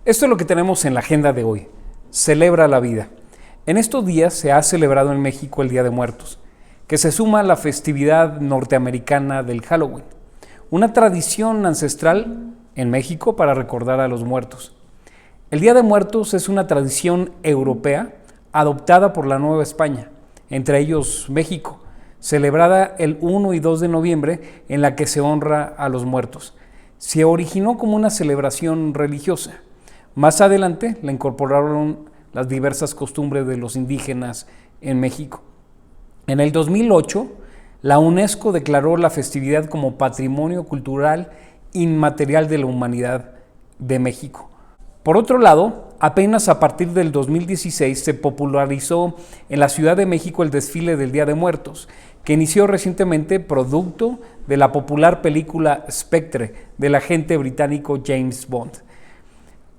Esto es lo que tenemos en la agenda de hoy. Celebra la vida. En estos días se ha celebrado en México el Día de Muertos, que se suma a la festividad norteamericana del Halloween, una tradición ancestral en México para recordar a los muertos. El Día de Muertos es una tradición europea adoptada por la Nueva España, entre ellos México, celebrada el 1 y 2 de noviembre, en la que se honra a los muertos. Se originó como una celebración religiosa. Más adelante la incorporaron las diversas costumbres de los indígenas en México. En el 2008, la UNESCO declaró la festividad como Patrimonio Cultural Inmaterial de la Humanidad de México. Por otro lado, apenas a partir del 2016 se popularizó en la Ciudad de México el desfile del Día de Muertos, que inició recientemente producto de la popular película Spectre del agente británico James Bond.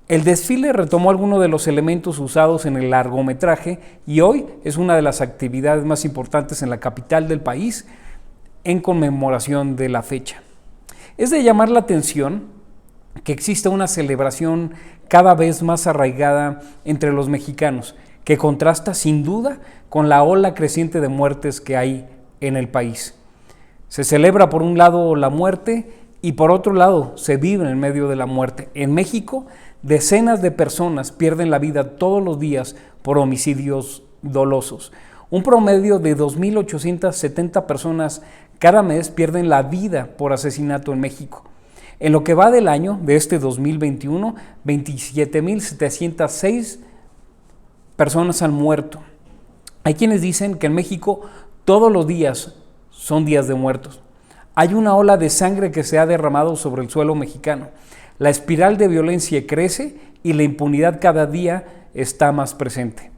El desfile retomó algunos de los elementos usados en el largometraje y hoy es una de las actividades más importantes en la capital del país en conmemoración de la fecha. Es de llamar la atención que exista una celebración cada vez más arraigada entre los mexicanos, que contrasta sin duda con la ola creciente de muertes que hay en el país. Se celebra por un lado la muerte y por otro lado se vive en medio de la muerte. En México, decenas de personas pierden la vida todos los días por homicidios dolosos. Un promedio de 2.870 personas cada mes pierden la vida por asesinato en México. En lo que va del año de este 2021, 27.706 personas han muerto. Hay quienes dicen que en México todos los días son días de muertos. Hay una ola de sangre que se ha derramado sobre el suelo mexicano. La espiral de violencia crece y la impunidad cada día está más presente.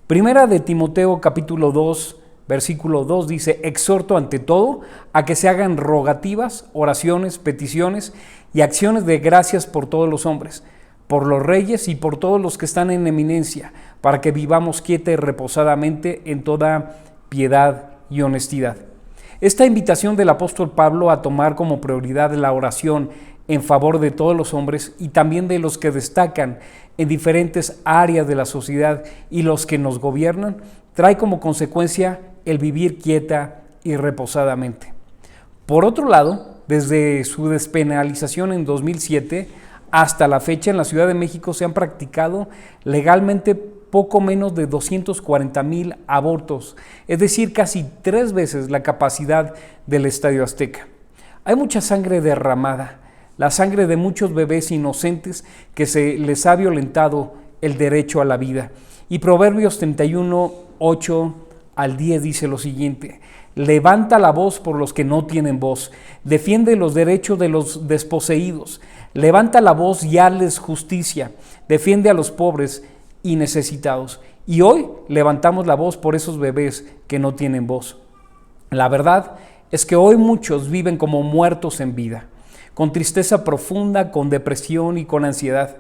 Primera de Timoteo capítulo 2, versículo 2 dice: exhorto ante todo a que se hagan rogativas, oraciones, peticiones y acciones de gracias por todos los hombres, por los reyes y por todos los que están en eminencia, para que vivamos quieta y reposadamente en toda piedad y honestidad. Esta invitación del apóstol Pablo a tomar como prioridad la oración en favor de todos los hombres y también de los que destacan en diferentes áreas de la sociedad y los que nos gobiernan, trae como consecuencia el vivir quieta y reposadamente. Por otro lado, desde su despenalización en 2007 hasta la fecha, en la Ciudad de México se han practicado legalmente poco menos de 240,000 abortos, es decir, casi 3 veces la capacidad del Estadio Azteca. Hay mucha sangre derramada, la sangre de muchos bebés inocentes que se les ha violentado el derecho a la vida. Y Proverbios 31, 8 al 10 dice lo siguiente: levanta la voz por los que no tienen voz, defiende los derechos de los desposeídos, levanta la voz y hazles justicia, defiende a los pobres y necesitados. Y hoy levantamos la voz por esos bebés que no tienen voz. La verdad es que hoy muchos viven como muertos en vida, con tristeza profunda, con depresión y con ansiedad.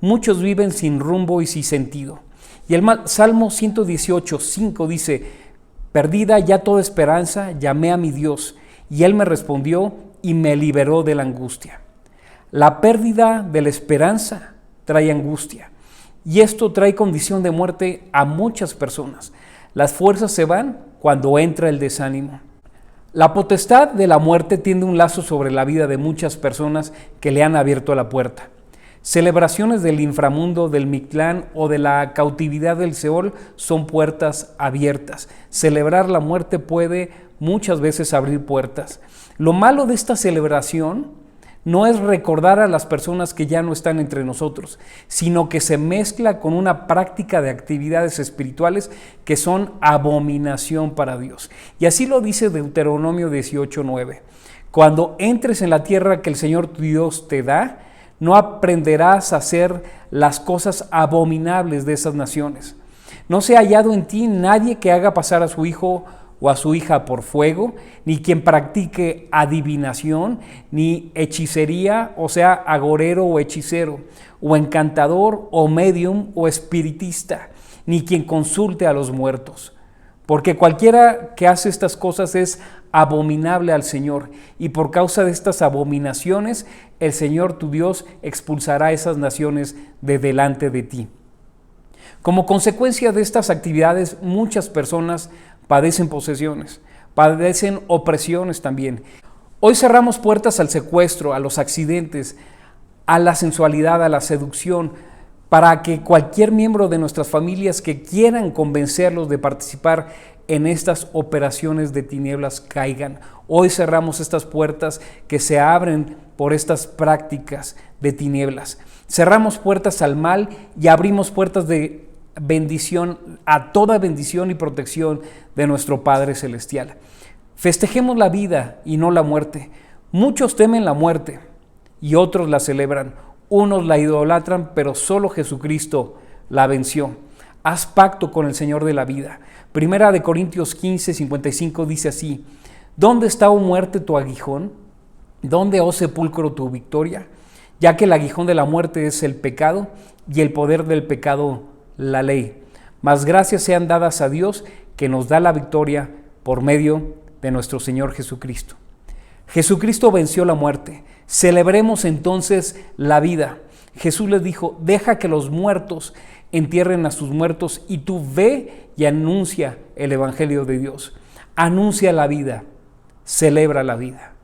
Muchos viven sin rumbo y sin sentido. Y el Salmo 118, 5 dice: perdida ya toda esperanza, llamé a mi Dios, y Él me respondió y me liberó de la angustia. La pérdida de la esperanza trae angustia, y esto trae condición de muerte a muchas personas. Las fuerzas se van cuando entra el desánimo. La potestad de la muerte tiende un lazo sobre la vida de muchas personas que le han abierto la puerta. Celebraciones del inframundo, del Mictlán o de la cautividad del Seol son puertas abiertas. Celebrar la muerte puede muchas veces abrir puertas. Lo malo de esta celebración no es recordar a las personas que ya no están entre nosotros, sino que se mezcla con una práctica de actividades espirituales que son abominación para Dios. Y así lo dice Deuteronomio 18:9. Cuando entres en la tierra que el Señor tu Dios te da, no aprenderás a hacer las cosas abominables de esas naciones. No se ha hallado en ti nadie que haga pasar a su hijo o a su hija por fuego, ni quien practique adivinación, ni hechicería, o sea, agorero o hechicero, o encantador, o medium, o espiritista, ni quien consulte a los muertos. Porque cualquiera que hace estas cosas es abominable al Señor, y por causa de estas abominaciones, el Señor tu Dios expulsará esas naciones de delante de ti. Como consecuencia de estas actividades, muchas personas padecen posesiones, padecen opresiones también. Hoy cerramos puertas al secuestro, a los accidentes, a la sensualidad, a la seducción, para que cualquier miembro de nuestras familias que quieran convencerlos de participar en estas operaciones de tinieblas caigan. Hoy cerramos estas puertas que se abren por estas prácticas de tinieblas. Cerramos puertas al mal y abrimos puertas de bendición, a toda bendición y protección de nuestro Padre Celestial. Festejemos la vida y no la muerte. Muchos temen la muerte y otros la celebran. Unos la idolatran, pero solo Jesucristo la venció. Haz pacto con el Señor de la vida. Primera de Corintios 15, 55 dice así: ¿Dónde está, oh muerte, tu aguijón? ¿Dónde, oh sepulcro, tu victoria? Ya que el aguijón de la muerte es el pecado y el poder del pecado la ley. Mas gracias sean dadas a Dios, que nos da la victoria por medio de nuestro Señor Jesucristo. Jesucristo venció la muerte. Celebremos entonces la vida. Jesús les dijo: deja que los muertos entierren a sus muertos y tú ve y anuncia el Evangelio de Dios. Anuncia la vida, celebra la vida.